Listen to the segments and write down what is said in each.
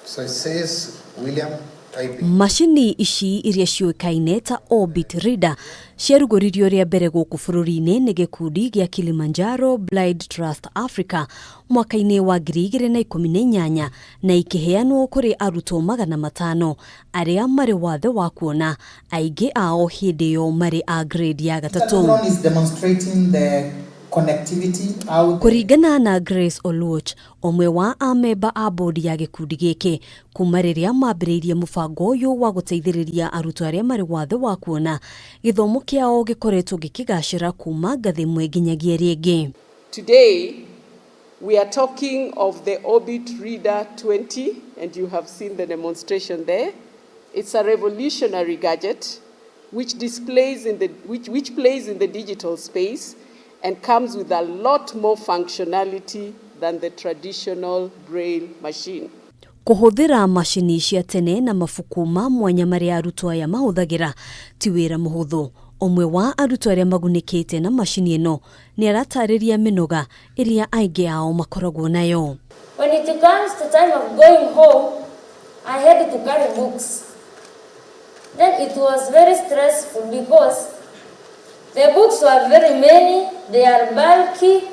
So it says William typing. Macini ici iria ciuikaine ta orbit reader ciarugoririo ria mbere guku bururi-ini ni gikundi gia Kilimanjaro Blind Trust Africa mwaka-ini wa 2018 na ikiheanwo kuri arutwo 500 aria mari wathe wa kuona, aingi ao hindi yo mari a grade ya gatatu. Is demonstrating the connectivity out. Kuringana na Grace Oluoch, omwe wa amemba a bodi ya gikundi giki, kuma riria mambiriirie mubango uyu wa guteithiriria arutwo aria mari wathe wa kuona, githomo kiao gikoretwo gikigacira kuma ngathi imwe nginyagia ringi. Today we are talking of the Orbit Reader 20, and you have seen the demonstration there. It's a revolutionary gadget which plays in the digital space and comes with a lot more functionality than the traditional braille machine. Kuhuthira macini cia tene na mabuku ma mwanya maria arutwo aya mahuthagira ti wira muhuthu. Omwe wa arutwo aria magunikite na macini ino ni aratariria minoga iria aingi ao makoragwo nayo. When it comes to time of going home, I had to carry books. Then it was very stressful because the books were very many, they are bulky.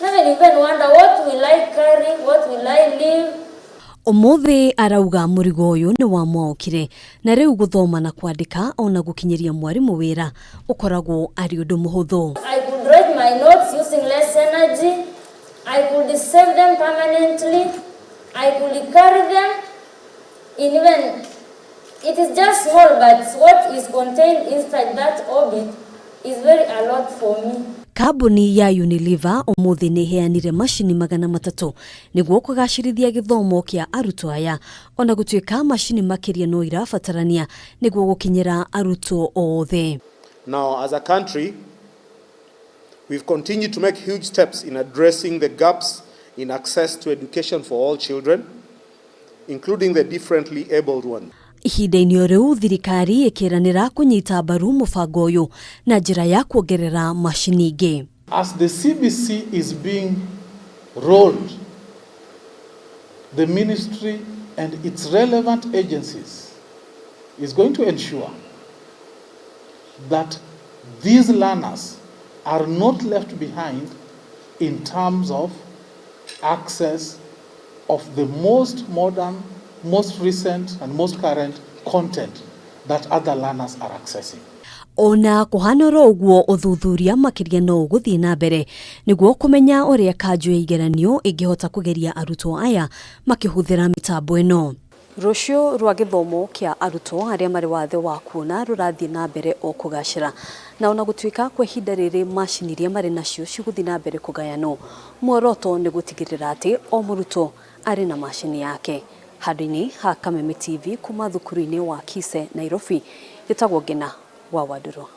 Never even wonder what will I carry, what will I leave. Omothe arauga murigo uyu ni wa mwaukire na riu guthoma na kwandika ona gukinyiria mwarimu wira ukoragwo ari undu muhuthu. I could write my notes using less energy. I could save them permanently. I could carry them even it is just small, but what is contained inside that orbit is very a lot for me. Kambuni ya Unilever omothe ni iheanire macini 300 niguo kugacirithia githomo kia arutwo aya ona gutuika macini makiria no irabatarania niguo gukinyira arutwo othe. Now, as a country, we've continued to make huge steps in addressing the gaps in access to education for all children, including the differently abled ones. Ihinda-ini riu thirikari ikiranira kunyita mbaru mubango uyu na njira ya kuongerera macini ingi. As the CBC is being rolled, the ministry and its relevant agencies is going to ensure that these learners are not left behind in terms of access of the most modern, most recent and most current content that other learners are accessing. Ona kuhanoro uguo uthuthuria makiria no guthie na mbere niguo kumenya uria kanju ya igeranio ingihota kugeria arutwo aya makihuthira mitambo ino. Rucio rwa githomo kia arutwo aria mari wathe wa kuona rurathie na mbere o kugacira na ona gutuika kwa ihinda riri macini iria mari nacio ciguthie na mbere kugayano. Muoroto ni gutigirira ati o murutwo ari na macini yake. Handũ-inĩ ha Kameme TV kuma thukuru-inĩ wa Kise Nairobi, gitagwo Ngina wa Waduro.